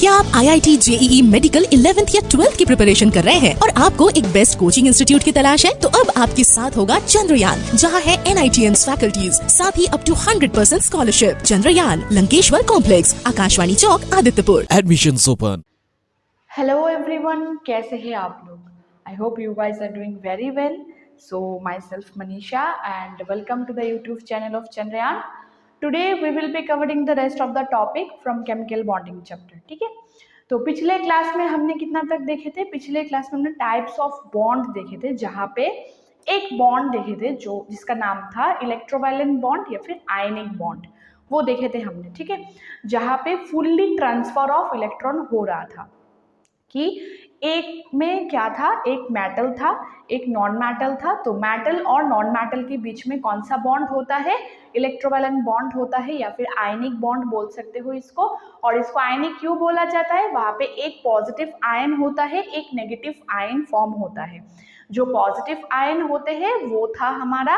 क्या आप IIT JEE medical 11th या 12th की प्रिपरेशन कर रहे हैं और आपको एक बेस्ट कोचिंग इंस्टीट्यूट की तलाश है? तो अब आपके साथ होगा चंद्रयान, जहां है NITN फैकल्टीज, साथ ही up to 100% scholarship. Chandrayaan, Lankeshwar complex, Akashvani Chowk, Adityapur. Admissions open. Hello everyone, कैसे हैं आप लोग? I hope you guys are doing very well. So myself Manisha and welcome to the YouTube channel of Chandrayaan. Today we will be covering the rest of the topic from chemical bonding chapter. ठीक है, तो पिछले class में हमने कितना तक देखे थे? पिछले क्लास में हमने टाइप्स ऑफ बॉन्ड देखे थे, जहाँ पे एक बॉन्ड देखे थे जो जिसका नाम था इलेक्ट्रोवायलेंट बॉन्ड या फिर आयनिक बॉन्ड. वो देखे थे हमने. ठीक है, जहाँ पे फुल्ली ट्रांसफर ऑफ इलेक्ट्रॉन हो रहा था कि एक में क्या था, एक मेटल था, एक नॉन मेटल था. तो मेटल और नॉन मेटल के बीच में कौन सा बॉन्ड होता है? इलेक्ट्रोवैलेंट बॉन्ड होता है, या फिर आयनिक बॉन्ड बोल सकते हो इसको. और इसको आयनिक क्यों बोला जाता है? वहां पे एक पॉजिटिव आयन होता है, एक नेगेटिव आयन फॉर्म होता है. जो पॉजिटिव आयन होते हैं वो था हमारा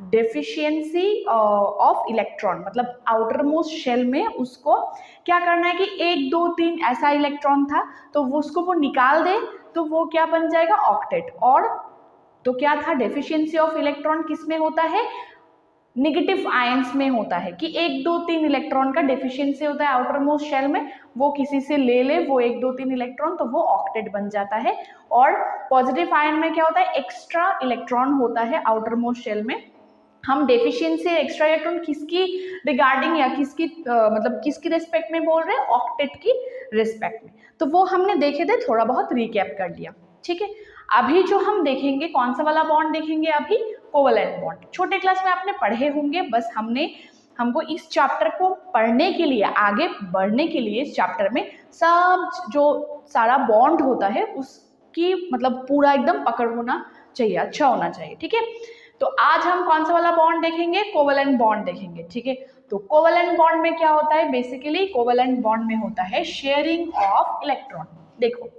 डेफिशिएंसी ऑफ इलेक्ट्रॉन, मतलब आउटर मोस्ट शेल में उसको क्या करना है कि 1 2 3 ऐसा इलेक्ट्रॉन था, तो वो उसको वो निकाल दे तो वो क्या बन जाएगा? ऑक्टेट. और तो क्या था? डेफिशिएंसी ऑफ इलेक्ट्रॉन किस में होता है? नेगेटिव आयंस में होता है कि 1 2 3 इलेक्ट्रॉन का डेफिशिएंसी होता है आउटर मोस्ट शेल में. वो किसी से ले ले वो 1 2 3 इलेक्ट्रॉन, तो वो ऑक्टेट बन जाता है. और पॉजिटिव आयन में क्या होता है? एक्स्ट्रा इलेक्ट्रॉन होता है आउटर मोस्ट शेल में. हम डेफिशिएंसी एक्स्ट्रा इलेक्ट्रॉन किसकी रिगार्डिंग या किसकी मतलब किसकी रिस्पेक्ट में बोल रहे हैं? ऑक्टेट की रिस्पेक्ट में. तो वो हमने देखे थे, थोड़ा बहुत रिकैप कर दिया. ठीक है, अभी जो हम देखेंगे कौन सा वाला बॉन्ड देखेंगे? अभी कोवैलेंट बॉन्ड. छोटे क्लास में आपने पढ़े होंगे, बस हमको इस चैप्टर को पढ़ने के लिए, आगे बढ़ने के लिए इस चैप्टर में सब जो सारा बॉन्ड होता है उसकी मतलब पूरा एकदम पकड़ होना चाहिए, अच्छा होना चाहिए. ठीक है, तो आज हम कौन सा वाला बॉन्ड देखेंगे? कोवैलेंट बॉन्ड देखेंगे. ठीक है, तो कोवैलेंट बॉन्ड में क्या होता है? बेसिकली कोवैलेंट बॉन्ड में होता है शेयरिंग ऑफ इलेक्ट्रॉन. देखो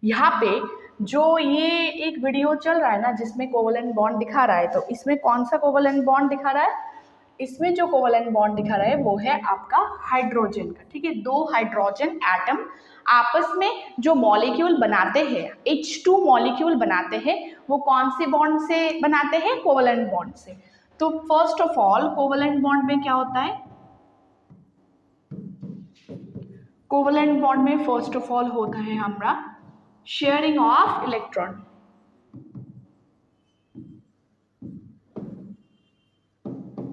यहाँ पे जो ये एक वीडियो चल रहा है ना, जिसमें कोवैलेंट बॉन्ड दिखा रहा है, तो इसमें कौन सा कोवैलेंट बॉन्ड दिखा रहा है? इसमें जो कोवैलेंट बॉन्ड दिखा रहा है वो है आपका हाइड्रोजन का. ठीक है, 2 हाइड्रोजन एटम आपस में जो मॉलिक्यूल बनाते हैं, H2 मॉलिक्यूल बनाते हैं, वो कौन से बॉन्ड से बनाते हैं? कोवैलेंट बॉन्ड से. तो first of all covalent bond में क्या होता है? कोवैलेंट बॉन्ड में फर्स्ट ऑफ ऑल होता है हमारा शेयरिंग ऑफ इलेक्ट्रॉन.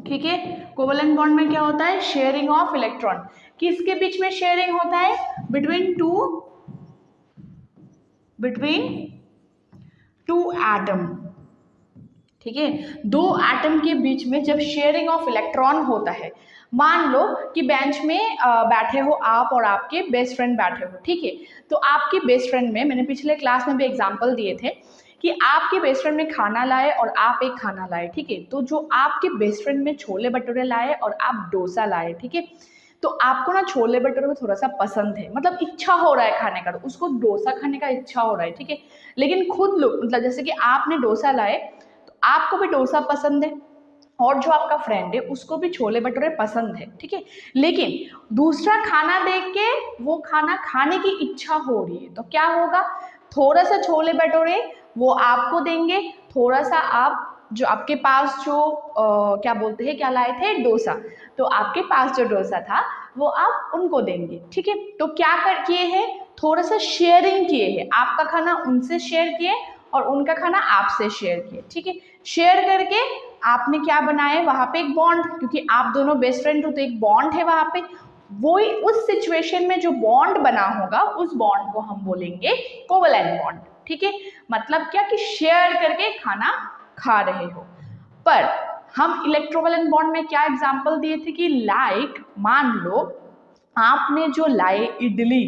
ठीक है, कोवैलेंट बॉन्ड में क्या होता है? Sharing of electron. किसके बीच में शेयरिंग होता है? Between two atom. ठीक है, 2 एटम के बीच में जब शेयरिंग ऑफ इलेक्ट्रॉन होता है, मान लो कि बेंच में बैठे हो आप और आपके बेस्ट फ्रेंड बैठे हो. ठीक है, तो आपके बेस्ट फ्रेंड में, मैंने पिछले क्लास में भी एग्जांपल दिए थे कि आपके बेस्ट फ्रेंड में खाना लाए और आप एक खाना लाए. ठीक है, तो जो आपके बेस्ट फ्रेंड में छोले भटूरे लाए और आप डोसा लाए. ठीक है, तो आपको ना छोले भटूरे में थोड़ा सा पसंद है, मतलब इच्छा हो रहा है खाने का, तो उसको डोसा खाने का इच्छा हो रहा है. ठीक है, लेकिन खुद लोग मतलब जैसे कि आपने डोसा लाए तो आपको भी डोसा पसंद है और जो आपका फ्रेंड है उसको भी छोले भटूरे पसंद है. ठीक है, लेकिन दूसरा खाना देख के वो खाना खाने की इच्छा हो रही है, तो क्या होगा? थोड़ा सा छोले भटूरे वो आपको देंगे, थोड़ा सा आप जो आपके पास जो क्या बोलते हैं, क्या लाए थे? डोसा. तो आपके पास जो डोसा था वो आप उनको देंगे. ठीक है, तो क्या कर किए हैं? थोड़ा सा शेयरिंग किए हैं. आपका खाना उनसे शेयर किए और उनका खाना आपसे शेयर किए. ठीक है, शेयर करके आपने क्या बनाया? वहां पे एक बॉन्ड, क्योंकि आप दोनों बेस्ट फ्रेंड हो तो एक बॉन्ड है वहां पे. वही उस सिचुएशन में जो बॉन्ड बना होगा उस बॉन्ड को हम बोलेंगे कोवैलेंट बॉन्ड. ठीक है, मतलब क्या कि शेयर करके खाना खा रहे हो. पर हम इलेक्ट्रोवैलेंट बॉन्ड में क्या एग्जांपल दिए थे कि लाइक मान लो आपने जो लाए इडली,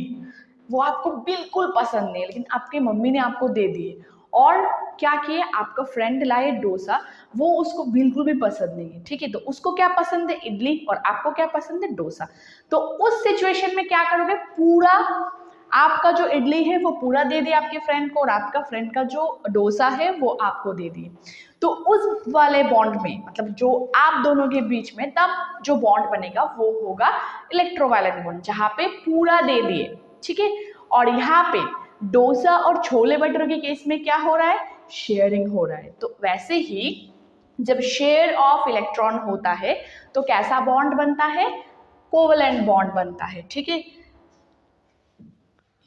वो आपको बिल्कुल पसंद नहीं है, लेकिन आपकी मम्मी ने आपको दे दिए. और क्या किए? आपका फ्रेंड लाए डोसा, वो उसको बिल्कुल भी पसंद नहीं है. ठीक है, तो उसको क्या पसंद है? इडली, और आपको क्या पसंद है? डोसा. तो उस सिचुएशन में क्या करोगे? पूरा आपका जो इडली है वो पूरा दे दिया आपके फ्रेंड को, और आपका फ्रेंड का जो डोसा है वो आपको दे दिए. तो उस वाले बॉन्ड में, मतलब जो आप दोनों के बीच में, तब जो बॉन्ड बनेगा वो होगा इलेक्ट्रोवैलेंट बॉन्ड, जहां पे पूरा दे दिए. ठीक है। और यहाँ पे डोसा और छोले भटूरे के केस में क्या हो रहा है, शेयरिंग हो रहा है। तो वैसे ही जब शेयर ऑफ इलेक्ट्रॉन होता है तो कैसा बॉन्ड बनता है, कोवेलेंट बॉन्ड बनता है, ठीक है।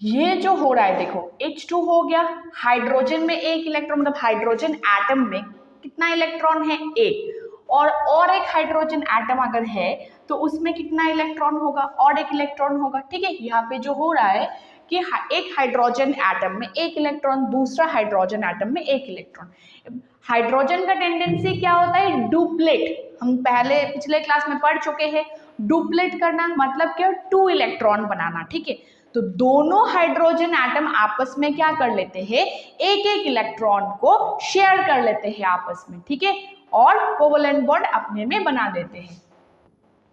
ये जो हो रहा है देखो H2 हो गया, हाइड्रोजन में एक इलेक्ट्रॉन, मतलब हाइड्रोजन एटम में कितना इलेक्ट्रॉन है, एक, और एक हाइड्रोजन एटम अगर है तो उसमें कितना इलेक्ट्रॉन होगा, और एक इलेक्ट्रॉन होगा, ठीक है। यहाँ पे जो हो रहा है कि एक हाइड्रोजन एटम में एक इलेक्ट्रॉन, दूसरा हाइड्रोजन एटम में एक इलेक्ट्रॉन। हाइड्रोजन का टेंडेंसी क्या होता है, डुप्लेट, हम पहले पिछले क्लास में पढ़ चुके हैं। डुप्लेट करना मतलब क्या, 2 इलेक्ट्रॉन बनाना, ठीक है। तो दोनों हाइड्रोजन एटम आपस में क्या कर लेते हैं, एक एक इलेक्ट्रॉन को शेयर कर लेते हैं आपस में, ठीक है, और कोवेलेंट बॉन्ड अपने में बना देते हैं।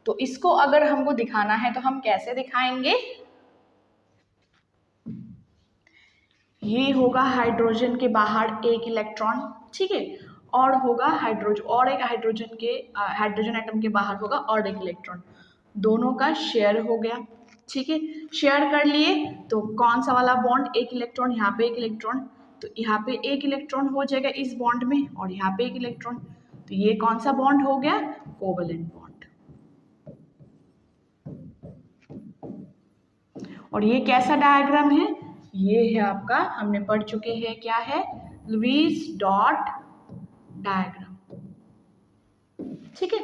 तो इसको अगर हमको दिखाना है तो हम कैसे दिखाएंगे, ये होगा हाइड्रोजन के बाहर एक इलेक्ट्रॉन, ठीक है, और होगा हाइड्रोजन, और एक हाइड्रोजन के हाइड्रोजन एटम के बाहर होगा और एक इलेक्ट्रॉन, दोनों का शेयर हो गया, ठीक है। शेयर कर लिए तो कौन सा वाला बॉन्ड, एक इलेक्ट्रॉन, यहाँ पे एक इलेक्ट्रॉन, तो यहाँ पे एक इलेक्ट्रॉन हो जाएगा इस बॉन्ड में, और यहाँ पे एक इलेक्ट्रॉन, तो ये कौन सा बॉन्ड हो गया, कोवेलेंट बॉन्ड। और ये कैसा डायग्राम है, ये है आपका, हमने पढ़ चुके हैं, क्या है, लुईस डॉट डायग्राम, ठीक है।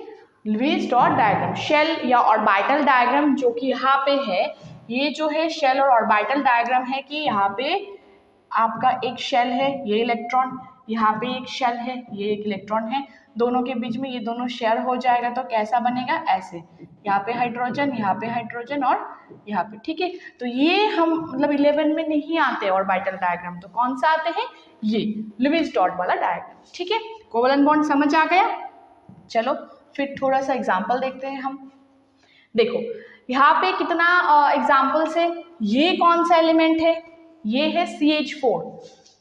लुईस डॉट डायग्राम, शेल या ऑर्बिटल डायग्राम जो कि यहाँ पे है, ये जो है शेल और ऑर्बिटल डायग्राम है कि यहाँ पे आपका एक शेल है, ये इलेक्ट्रॉन, यहाँ पे एक शेल है, ये एक इलेक्ट्रॉन है, दोनों के बीच में ये दोनों शेयर हो जाएगा तो कैसा बनेगा, ऐसे, यहाँ पे हाइड्रोजन और यहाँ पे, ठीक है। तो ये हम मतलब 11 में नहीं आते ऑर्बिटल डायग्राम, तो कौन सा आते हैं, ये लुईस डॉट वाला डायग्राम, ठीक है। कोवेलेंट बॉन्ड समझ आ गया। चलो फिर थोड़ा सा एग्जाम्पल देखते हैं हम। देखो यहाँ पे कितना एग्जाम्पल्स है, ये कौन सा एलिमेंट है, ये है CH4,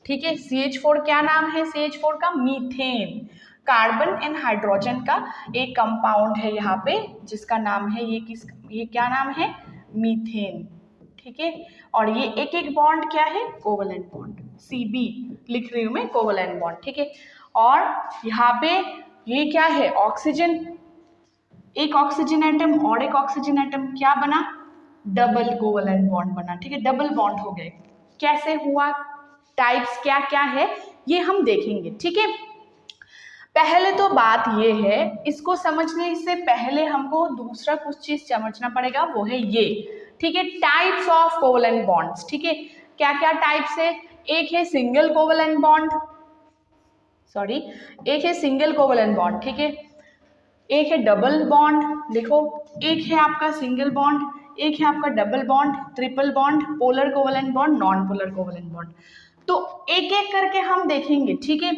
ठीक है। CH4 क्या नाम है, CH4 का मीथेन, कार्बन एंड हाइड्रोजन का एक कंपाउंड है यहाँ पे जिसका नाम है, ये क्या नाम है, मीथेन, ठीक है। और ये एक एक बॉन्ड क्या है, कोवेलेंट बॉन्ड, CB लिख रही हूँ मैं, कोवेलेंट बॉन्ड, ठीक है। और यहाँ पे ये क्या है, ऑक्सीजन, एक ऑक्सीजन एटम और एक ऑक्सीजन एटम, क्या बना, डबल कोवेलेंट बॉन्ड बना, ठीक है, डबल बॉन्ड हो गए। कैसे हुआ, टाइप्स क्या क्या है ये हम देखेंगे, ठीक है। पहले तो बात ये है, इसको समझने से पहले हमको दूसरा कुछ चीज समझना पड़ेगा, वो है ये, ठीक है, टाइप्स ऑफ कोवेलेंट बॉन्ड्स, ठीक है। क्या क्या टाइप्स है, एक है सिंगल कोवेलेंट बॉन्ड, एक है सिंगल कोवेलेंट बॉन्ड, ठीक है, एक है डबल बॉन्ड, देखो एक है आपका सिंगल बॉन्ड, एक है आपका double bond, triple bond, polar covalent bond, non polar covalent bond. तो एक एक करके हम देखेंगे, ठीक है।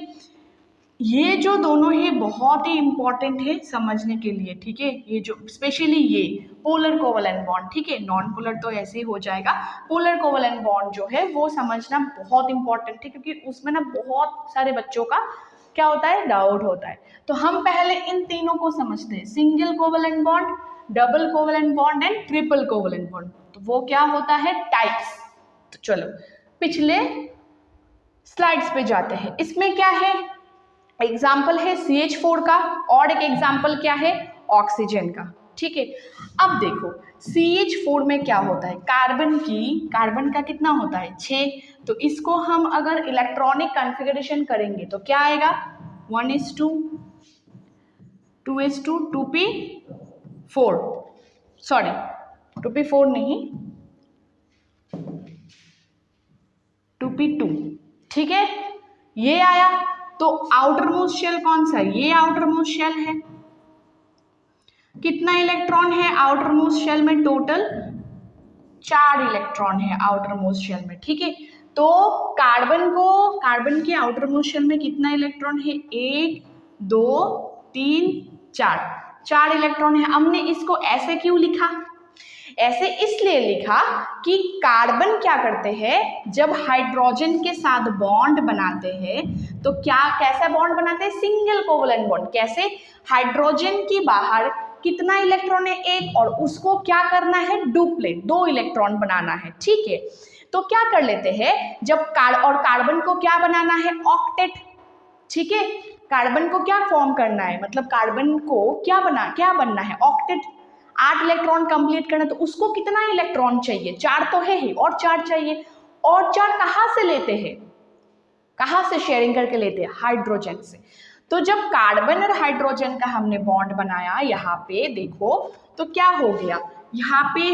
ये जो दोनों है बहुत ही इंपॉर्टेंट है समझने के लिए, ठीक है। ये जो स्पेशली ये पोलर कोवेलेंट बॉन्ड, ठीक है, नॉन पोलर तो ऐसे ही हो जाएगा, पोलर कोवेलेंट बॉन्ड जो है वो समझना बहुत इंपॉर्टेंट है, क्योंकि उसमें ना बहुत सारे बच्चों का क्या होता है, डाउट होता है। तो हम पहले इन तीनों को समझते हैं, single covalent bond, double covalent bond and triple covalent bond. तो वो क्या होता है, टाइप्स। तो चलो पिछले स्लाइड्स पे जाते हैं। इसमें क्या है, एग्जाम्पल है CH4 का, और एक एग्जाम्पल क्या है, ऑक्सीजन का, ठीक है। अब देखो CH4 में क्या होता है, कार्बन का कितना होता है, 6, तो इसको हम अगर इलेक्ट्रॉनिक कॉन्फ़िगरेशन करेंगे तो क्या आएगा, 1:2, 2:2, 2p4, सॉरी 2p4 नहीं, 2p2, ठीक है, ये आया। तो आउटर मोस्ट शेल कौन सा है, ये आउटर मोस्ट शेल है, कितना इलेक्ट्रॉन है आउटर मोस्ट शेल में, टोटल 4 इलेक्ट्रॉन है आउटर मोस्ट शेल में, ठीक है। तो कार्बन के आउटर मोस्ट शेल में कितना इलेक्ट्रॉन है, 1 2 3 4 इलेक्ट्रॉन है। हमने इसको ऐसे क्यों लिखा, ऐसे इसलिए लिखा कि कार्बन क्या करते हैं, जब हाइड्रोजन के साथ बॉन्ड बनाते हैं तो क्या कैसा बॉन्ड बनाते हैं, सिंगल कोवेलेंट बॉन्ड। कैसे, हाइड्रोजन के बाहर कितना इलेक्ट्रॉन है, एक, और उसको क्या करना है, डुप्लेट, 2 इलेक्ट्रॉन बनाना है, ठीक है। तो क्या कर लेते हैं, जब कार्बन को क्या बनाना है, ऑक्टेट, ठीक है। कार्बन को क्या फॉर्म करना है, मतलब कार्बन को क्या बनना है, ऑक्टेट, 8 इलेक्ट्रॉन कंप्लीट करना, तो उसको कितना इलेक्ट्रॉन चाहिए, 4 तो है ही, और 4 चाहिए। और 4 कहाँ से लेते हैं, कहाँ से शेयरिंग करके लेते हैं, हाइड्रोजन से। तो जब कार्बन और हाइड्रोजन का हमने बॉन्ड बनाया, यहाँ पे देखो तो क्या हो गया, यहाँ पे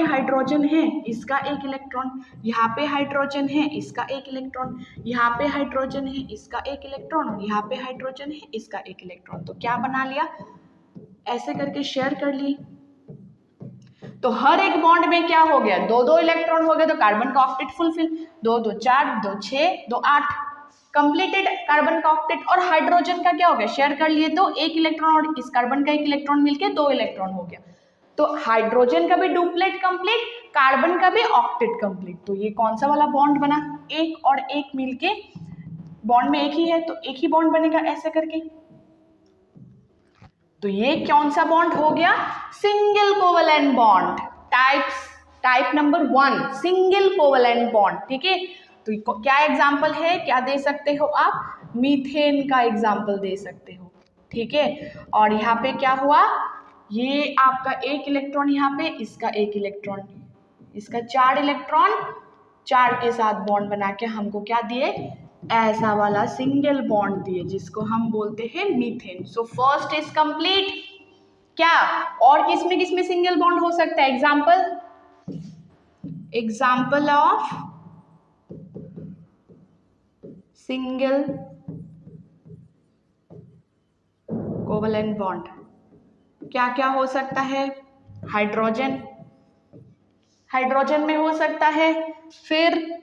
हाइड्रोजन है, इसका 1 इलेक्ट्रॉन, यहाँ पे हाइड्रोजन है, इसका 1 इलेक्ट्रॉन, यहाँ पे हाइड्रोजन है, इसका 1 इलेक्ट्रॉन, और यहाँ पे हाइड्रोजन है, इसका 1 इलेक्ट्रॉन। तो क्या बना लिया, ऐसे करके शेयर कर ली। तो हर एक बॉन्ड में क्या हो गया, 2-2 इलेक्ट्रॉन हो गए, तो कार्बन का ऑक्टेट फुलफिल, 2-2 4, 2 6, 2 8, कंप्लीटेड कार्बन का ऑक्टेट। और हाइड्रोजन का क्या हो गया, शेयर कर लिए तो 1 इलेक्ट्रॉन, और इस कार्बन का 1 इलेक्ट्रॉन मिलके 2 इलेक्ट्रॉन हो गया। तो हाइड्रोजन का भी डुप्लेट कंप्लीट, कार्बन का भी ऑक्टेट कंप्लीट। तो ये कौन सा वाला बॉन्ड बना, 1 और 1 मिलके, बॉन्ड में एक ही है तो एक ही बॉन्ड बनेगा ऐसे करके। तो ये कौन सा बॉन्ड हो गया, single covalent bond, type number 1, single covalent bond, ठीक है। तो क्या एग्जांपल है, क्या दे सकते हो आप, मीथेन का एग्जांपल दे सकते हो, ठीक है। और यहाँ पे क्या हुआ, ये आपका 1 इलेक्ट्रॉन, यहाँ पे इसका 1 इलेक्ट्रॉन, इसका 4 इलेक्ट्रॉन, 4 के साथ बॉन्ड बना के हमको क्या दिए, ऐसा वाला सिंगल बॉन्ड दिए, जिसको हम बोलते हैं methane. So first is complete. क्या और किसमें सिंगल बॉन्ड हो सकता है, example of single covalent bond क्या क्या हो सकता है, हाइड्रोजन में हो सकता है, फिर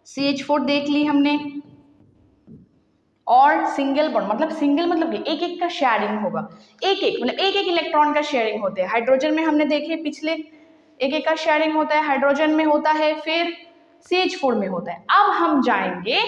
CH4 देख ली हमने, और सिंगल बॉन्ड मतलब एक एक का शेयरिंग होगा, एक एक इलेक्ट्रॉन का शेयरिंग होते हैं। हाइड्रोजन में हमने देखे पिछले, एक एक का शेयरिंग होता है, हाइड्रोजन में होता है, फिर CH4 में होता है। अब हम जाएंगे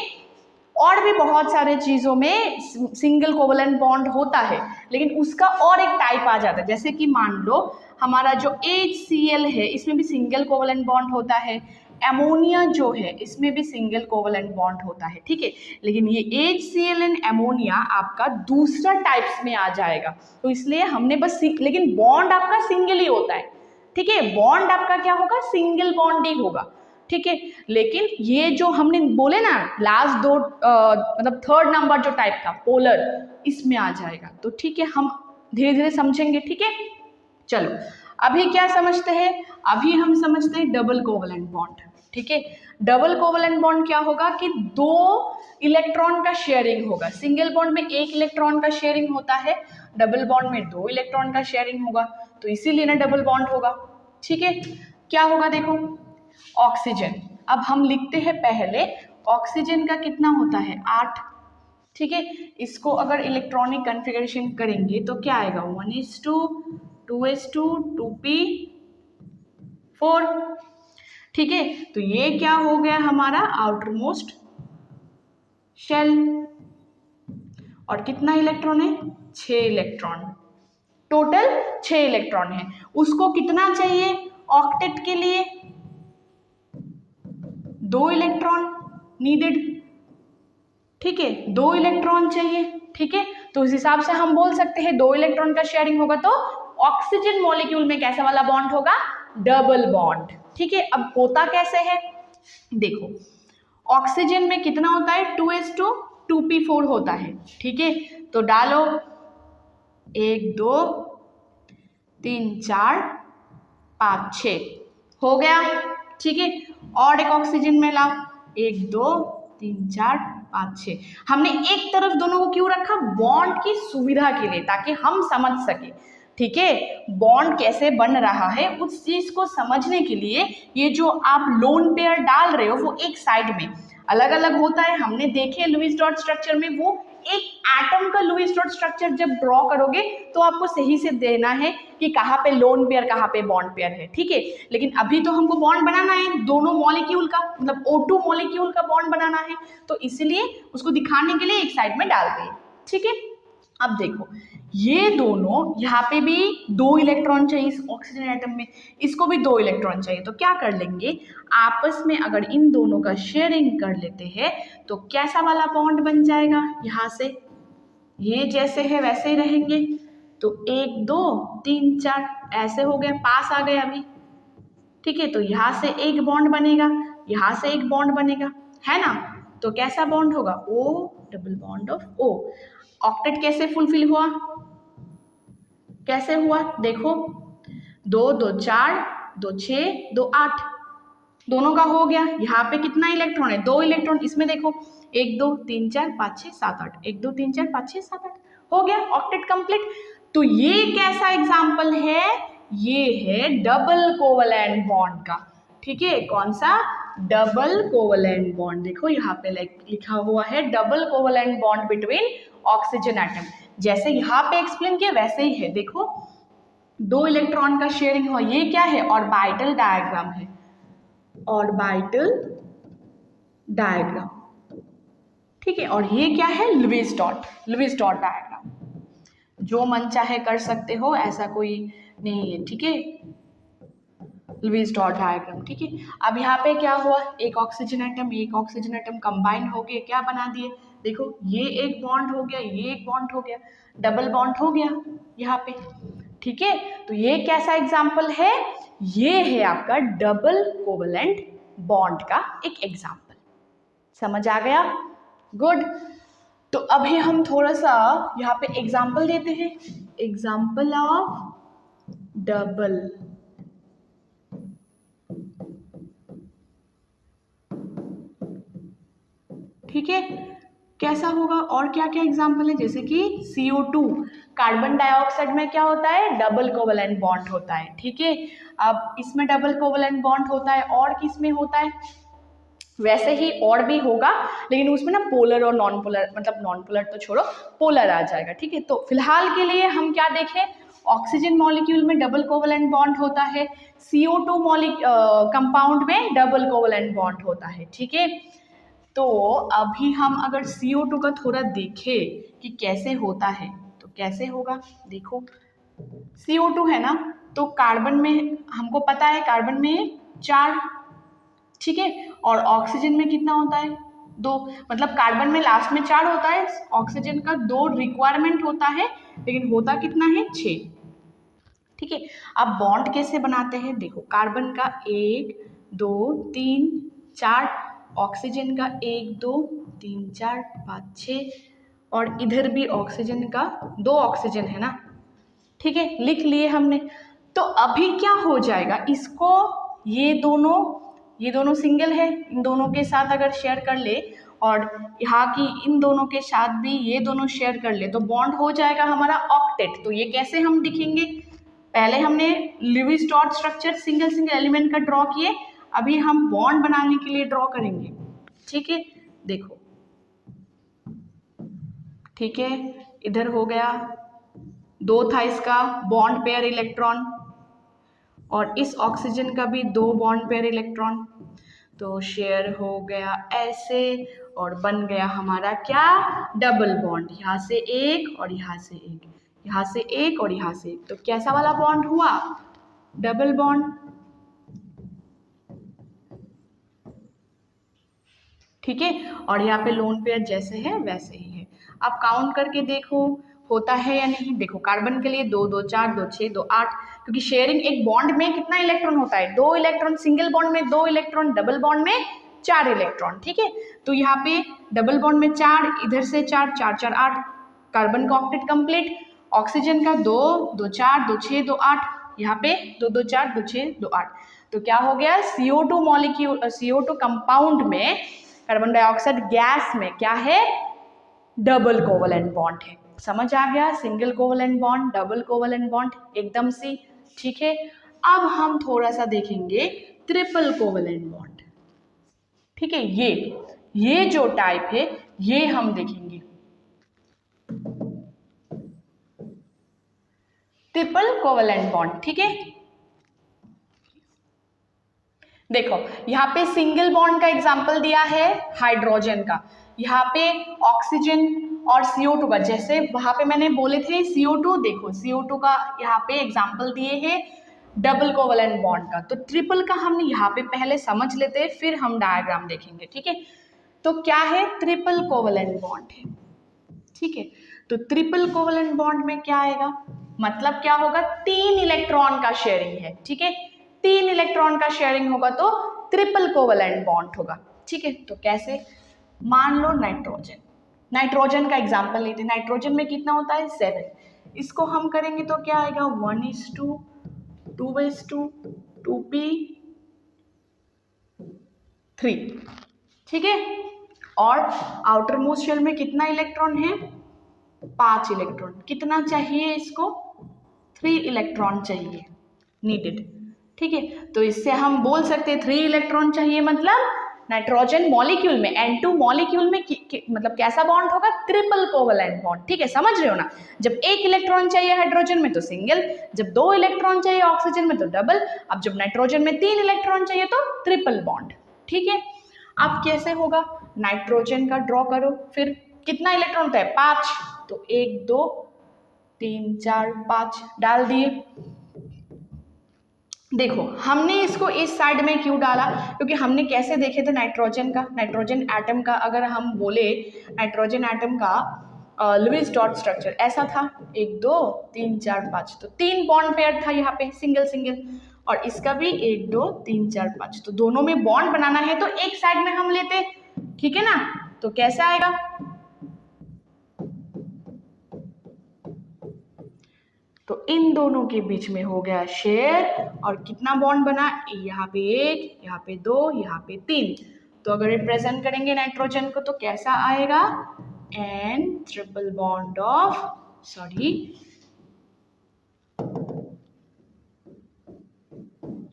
और भी बहुत सारे चीजों में सिंगल कोवेलेंट बॉन्ड होता है, लेकिन उसका और एक टाइप आ जाता है। जैसे कि मान लो हमारा जो HCl है, इसमें भी सिंगल कोवेलेंट बॉन्ड होता है, एमोनिया जो है इसमें भी सिंगल कोवेलेंट बॉन्ड होता है, ठीक है। लेकिन ये HCl एंड एमोनिया आपका दूसरा टाइप्स में आ जाएगा, तो इसलिए हमने बस लेकिन बॉन्ड आपका सिंगल ही होता है, ठीक है। बॉन्ड आपका क्या होगा, सिंगल बॉन्ड ही होगा, ठीक है। लेकिन ये जो हमने बोले ना लास्ट दो मतलब थर्ड नंबर जो टाइप था पोलर, इसमें आ जाएगा। तो ठीक है, हम धीरे धीरे समझेंगे, ठीक है। चलो अभी क्या समझते हैं, अभी हम समझते हैं डबल कोवेलेंट बॉन्ड, ठीक है। डबल कोवेलेंट बॉन्ड क्या होगा कि 2 इलेक्ट्रॉन का शेयरिंग होगा। सिंगल बॉन्ड में 1 इलेक्ट्रॉन का शेयरिंग होता है, डबल बॉन्ड में 2 इलेक्ट्रॉन का शेयरिंग होगा, तो इसीलिए ना डबल बॉन्ड होगा, ठीक है। क्या होगा देखो, ऑक्सीजन, अब हम लिखते हैं पहले ऑक्सीजन का कितना होता है 8, ठीक है। इसको अगर इलेक्ट्रॉनिक कॉन्फ़िगरेशन करेंगे तो क्या आएगा 1:2, 2:2, 2p4, ठीक है। तो ये क्या हो गया हमारा आउटर मोस्ट शेल, और कितना इलेक्ट्रॉन है 6 इलेक्ट्रॉन, टोटल 6 इलेक्ट्रॉन है। उसको कितना चाहिए ऑक्टेट के लिए, 2 इलेक्ट्रॉन नीडेड, ठीक है, 2 इलेक्ट्रॉन चाहिए, ठीक है। तो उस हिसाब से हम बोल सकते हैं 2 इलेक्ट्रॉन का शेयरिंग होगा तो ऑक्सीजन मॉलिक्यूल में कैसा वाला बॉन्ड होगा, डबल बॉन्ड, ठीक है। अब होता कैसे है देखो, ऑक्सीजन में कितना होता है 2:2, 2p4 होता है, ठीक है। तो डालो 1 2 3 4 5 6 हो गया, ठीक है। और एक ऑक्सीजन में लाओ 1 2 3 4 5 6। हमने एक तरफ दोनों को क्यों रखा, बॉन्ड की सुविधा के लिए, ताकि हम समझ सके, ठीक है, बॉन्ड कैसे बन रहा है उस चीज को समझने के लिए। ये जो आप लोन पेयर डाल रहे हो वो एक साइड में अलग अलग होता है, हमने देखे लुईस डॉट स्ट्रक्चर में, वो एक एटम का लुईस डॉट स्ट्रक्चर जब ड्रॉ करोगे तो आपको सही से देना है कि कहाँ पे लोन पेयर कहाँ पे बॉन्ड पेयर है, ठीक है। लेकिन अभी तो हमको बॉन्ड बनाना है दोनों मॉलिक्यूल का, मतलब O2 मॉलिक्यूल का बॉन्ड बनाना है, तो इसलिए उसको दिखाने के लिए एक साइड में डालते हैं, ठीक है। अब देखो ये दोनों, यहाँ पे भी 2 इलेक्ट्रॉन चाहिए इस ऑक्सीजन एटम में, इसको भी 2 इलेक्ट्रॉन चाहिए। तो क्या कर लेंगे, आपस में अगर इन दोनों का शेयरिंग कर लेते हैं तो कैसा वाला बॉन्ड बन जाएगा, यहाँ से ये जैसे है वैसे ही रहेंगे। तो 1 2 3 4 ऐसे हो गए, पास आ गए अभी। ठीक है, तो यहाँ से एक बॉन्ड बनेगा, यहाँ से एक बॉन्ड बनेगा, है ना। तो कैसा बॉन्ड होगा, O double bond of O। Octet कैसे फुलफिल हुआ, कैसे हुआ देखो, 2 2 4 2 6 2 8 दोनों का हो गया। यहाँ पे कितना इलेक्ट्रॉन है, 2 इलेक्ट्रॉन। इसमें देखो 1 2 3 4 5 6 7 8, 1 2 3 4 5 6 7 8 हो गया, ऑक्टेट कंप्लीट। तो ये कैसा एग्जाम्पल है, ये है डबल कोवलेंट बॉन्ड का। ठीक है, कौन सा, डबल कोवलेंट बॉन्ड। देखो यहाँ पे लिखा हुआ है double covalent bond between oxygen atom. जैसे यहाँ पे एक्सप्लेन किया वैसे ही है। देखो 2 इलेक्ट्रॉन का शेयरिंग हुआ, ये क्या है, ऑर्बिटल डायग्राम है, ऑर्बिटल डायग्राम। ठीक है, और ये क्या है, लुईस डॉट डायग्राम। जो मन चाहे कर सकते हो, ऐसा कोई नहीं है। ठीक है, लुईस डॉट डायग्राम। ठीक है, अब यहाँ पे क्या हुआ, एक ऑक्सीजन एटम कंबाइन हो गए, क्या बना दिए, देखो ये एक बॉन्ड हो गया, ये एक बॉन्ड हो गया, डबल बॉन्ड हो गया यहाँ पे। ठीक है, तो ये कैसा एग्जाम्पल है, ये है आपका डबल कोवलेंट बॉन्ड का एक एग्जाम्पल। समझ आ गया, गुड। तो अभी हम थोड़ा सा यहाँ पे एग्जाम्पल देते हैं, एग्जाम्पल ऑफ डबल ठीक है, कैसा होगा और क्या क्या एग्जाम्पल है, जैसे कि CO2, कार्बन डाइऑक्साइड में क्या होता है, डबल कोवलेंट बॉन्ड होता है। ठीक है, अब इसमें डबल कोवलेंट बॉन्ड होता है, और किस में होता है, वैसे ही और भी होगा, लेकिन उसमें ना पोलर और नॉन पोलर, मतलब नॉन पोलर तो छोड़ो, पोलर आ जाएगा। ठीक है, तो फिलहाल के लिए हम क्या देखें, ऑक्सीजन मॉलिक्यूल में डबल कोवलेंट बॉन्ड होता है, CO2 कंपाउंड में डबल कोवलेंट बॉन्ड होता है। ठीक है, तो अभी हम अगर CO2 का थोड़ा देखें कि कैसे होता है, तो कैसे होगा, देखो CO2 है ना, तो कार्बन में हमको पता है, कार्बन में 4, ठीक है, और ऑक्सीजन में कितना होता है, 2, मतलब कार्बन में लास्ट में 4 होता है, ऑक्सीजन का 2 रिक्वायरमेंट होता है, लेकिन होता कितना है, 6। ठीक है, अब बॉन्ड कैसे बनाते हैं, देखो कार्बन का 1 2 3 4, ऑक्सीजन का 1 2 3 4 5 6, और इधर भी ऑक्सीजन का 2 ऑक्सीजन है ना। ठीक है, लिख लिए हमने। तो अभी क्या हो जाएगा, इसको ये दोनों सिंगल है, इन दोनों के साथ अगर शेयर कर ले, और यहाँ की इन दोनों के साथ भी ये दोनों शेयर कर ले, तो बॉन्ड हो जाएगा हमारा ऑक्टेट। तो ये कैसे हम दिखेंगे, पहले हमने Lewis dot structure single single element का ड्रॉ किए, अभी हम बॉन्ड बनाने के लिए ड्रॉ करेंगे। ठीक है, देखो, ठीक है, इधर हो गया 2 था इसका बॉन्ड पेयर इलेक्ट्रॉन, और इस ऑक्सीजन का भी 2 बॉन्ड पेयर इलेक्ट्रॉन, तो शेयर हो गया ऐसे, और बन गया हमारा क्या, डबल बॉन्ड, यहाँ से एक और यहाँ से एक, यहाँ से एक और यहाँ से एक। तो कैसा वाला बॉन्ड हुआ, डबल बॉन्ड। ठीक है, और यहाँ पे लोन पेयर जैसे है वैसे ही है। अब काउंट करके देखो होता है या नहीं, देखो कार्बन के लिए 2 2 4 2 6 2 8, क्योंकि शेयरिंग एक बॉन्ड में कितना इलेक्ट्रॉन होता है, 2 इलेक्ट्रॉन, सिंगल बॉन्ड में 2 इलेक्ट्रॉन, डबल बॉन्ड में 4 इलेक्ट्रॉन। ठीक है, तो यहाँ पे डबल बॉन्ड में 4, इधर से 4 4 4 8, कार्बन का ऑक्टेट कंप्लीट। ऑक्सीजन का 2 2 4 2 6 2 8, यहाँ पे 2 2 4 2 6 2 8, तो क्या हो गया, CO2 मॉलिक्यूल, CO2 कंपाउंड में, कार्बन डाइऑक्साइड गैस में क्या है, डबल कोवलेंट बॉन्ड है। समझ आ गया, single covalent bond, double covalent bond, एकदम सी। ठीक है, अब हम थोड़ा सा देखेंगे ट्रिपल कोवलेंट बॉन्ड। ठीक है, ये जो टाइप है ये हम देखेंगे, ट्रिपल कोवलेंट बॉन्ड। ठीक है, देखो यहाँ पे सिंगल बॉन्ड का एग्जाम्पल दिया है हाइड्रोजन का, यहाँ पे ऑक्सीजन और CO2 का, जैसे वहां पे मैंने बोले थे CO2, देखो CO2 का यहाँ पे एग्जाम्पल दिए हैं डबल कोवलेंट बॉन्ड का, तो ट्रिपल का हम यहाँ पे पहले समझ लेते हैं, फिर हम डायग्राम देखेंगे, ठीक है। तो क्या है, ट्रिपल कोवलेंट बॉन्ड है, ठीक है। तो ट्रिपल कोवलेंट बॉन्ड में क्या आएगा, मतलब क्या होगा, 3 इलेक्ट्रॉन का शेयरिंग है, ठीक है। 3 इलेक्ट्रॉन का शेयरिंग होगा तो ट्रिपल कोवलेंट बॉन्ड होगा, ठीक है। तो कैसे, मान लो नाइट्रोजन का एग्जांपल लेते हैं। नाइट्रोजन में कितना होता है, 7। इसको हम करेंगे तो क्या आएगा, 1:2, 2:2, 2p3, ठीक है। और आउटर मोस्ट शेल में कितना इलेक्ट्रॉन है, 5 इलेक्ट्रॉन। कितना चाहिए इसको, 3 इलेक्ट्रॉन चाहिए नीडेड, ठीक है। तो इससे हम बोल सकते हैं 3 इलेक्ट्रॉन चाहिए, मतलब नाइट्रोजन मॉलिक्यूल में N2 मॉलिक्यूल में मतलब कैसा बॉन्ड होगा, ट्रिपल कोवलेंट बॉन्ड, ठीक है। समझ रहे हो ना, जब 1 इलेक्ट्रॉन चाहिए हाइड्रोजन में तो सिंगल, जब 2 इलेक्ट्रॉन चाहिए ऑक्सीजन में तो डबल, अब जब नाइट्रोजन में 3 इलेक्ट्रॉन चाहिए तो ट्रिपल बॉन्ड, ठीक है। अब कैसे होगा, नाइट्रोजन का ड्रॉ करो, फिर कितना इलेक्ट्रॉन होता है, 5, तो 1 2 3 4 5 डाल दिए। देखो हमने इसको इस साइड में क्यों डाला, क्योंकि हमने कैसे देखे थे नाइट्रोजन का, नाइट्रोजन एटम का, अगर हम बोले नाइट्रोजन एटम का लुईस डॉट स्ट्रक्चर ऐसा था, 1 2 3 4 5, तो 3 बॉन्ड पेयर था यहाँ पे, सिंगल सिंगल, और इसका भी 1 2 3 4 5, तो दोनों में बॉन्ड बनाना है तो एक साइड में हम लेते, ठीक है ना। तो कैसा आएगा, तो इन दोनों के बीच में हो गया शेयर, और कितना बॉन्ड बना, यहाँ पे 1, यहाँ पे 2, यहाँ पे 3। तो अगर रिप्रेजेंट करेंगे नाइट्रोजन को तो कैसा आएगा, N ट्रिपल बॉन्ड ऑफ,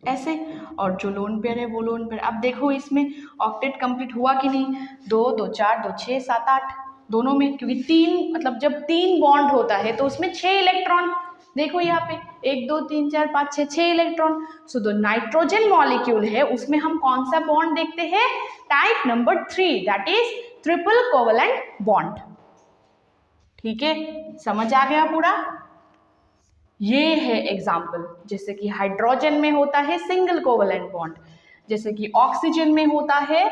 ऐसे, और जो लोन पेयर है वो लोन पेयर। अब देखो इसमें ऑक्टेट कंप्लीट हुआ कि नहीं, 2 2 4 2 6 7 8 दोनों में, क्योंकि 3 मतलब जब 3 बॉन्ड होता है तो उसमें 6 इलेक्ट्रॉन, देखो यहाँ पे 1 2 3 4 5 6 इलेक्ट्रॉन। सो जो नाइट्रोजन मॉलिक्यूल है उसमें हम कौन सा बॉन्ड देखते हैं, type number 3, that is triple covalent bond, ठीक है। समझ आ गया पूरा, ये है एग्जाम्पल। जैसे कि हाइड्रोजन में होता है सिंगल कोवलेंट बॉन्ड, जैसे कि ऑक्सीजन में होता है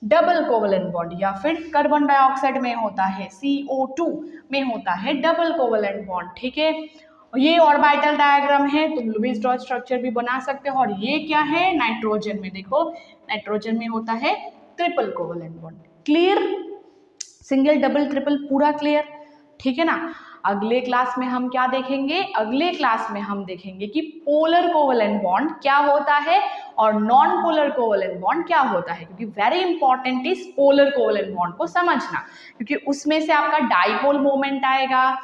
डबल कोवलेंट बॉन्ड, या फिर कार्बन डाइऑक्साइड में होता है CO2 में होता है डबल कोवलेंट बॉन्ड, ठीक है। ये ऑर्बिटल डायग्राम है, तुम लुईस डॉट स्ट्रक्चर भी बना सकते हो। और ये क्या है, नाइट्रोजन में देखो, नाइट्रोजन में होता है triple covalent bond. Clear, single double triple पूरा क्लियर, ठीक है ना। अगले क्लास में हम क्या देखेंगे, अगले क्लास में हम देखेंगे कि पोलर कोवलेंट बॉन्ड क्या होता है और नॉन पोलर कोवलेंट बॉन्ड क्या होता है, क्योंकि very important is polar covalent bond को समझना, क्योंकि उसमें से आपका डाइपोल मोमेंट आएगा,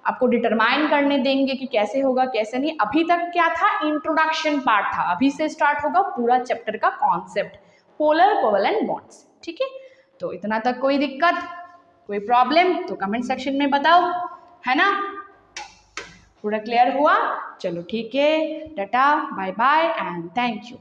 आपको डिटरमाइन करने देंगे कि कैसे होगा कैसे नहीं। अभी तक क्या था, इंट्रोडक्शन पार्ट था, अभी से स्टार्ट होगा पूरा चैप्टर का कॉन्सेप्ट पोलर कोवलेंट बॉन्ड्स, ठीक है। तो इतना तक कोई दिक्कत, कोई प्रॉब्लम तो कमेंट सेक्शन में बताओ, है ना। पूरा क्लियर हुआ, चलो ठीक है, tata bye bye and thank you.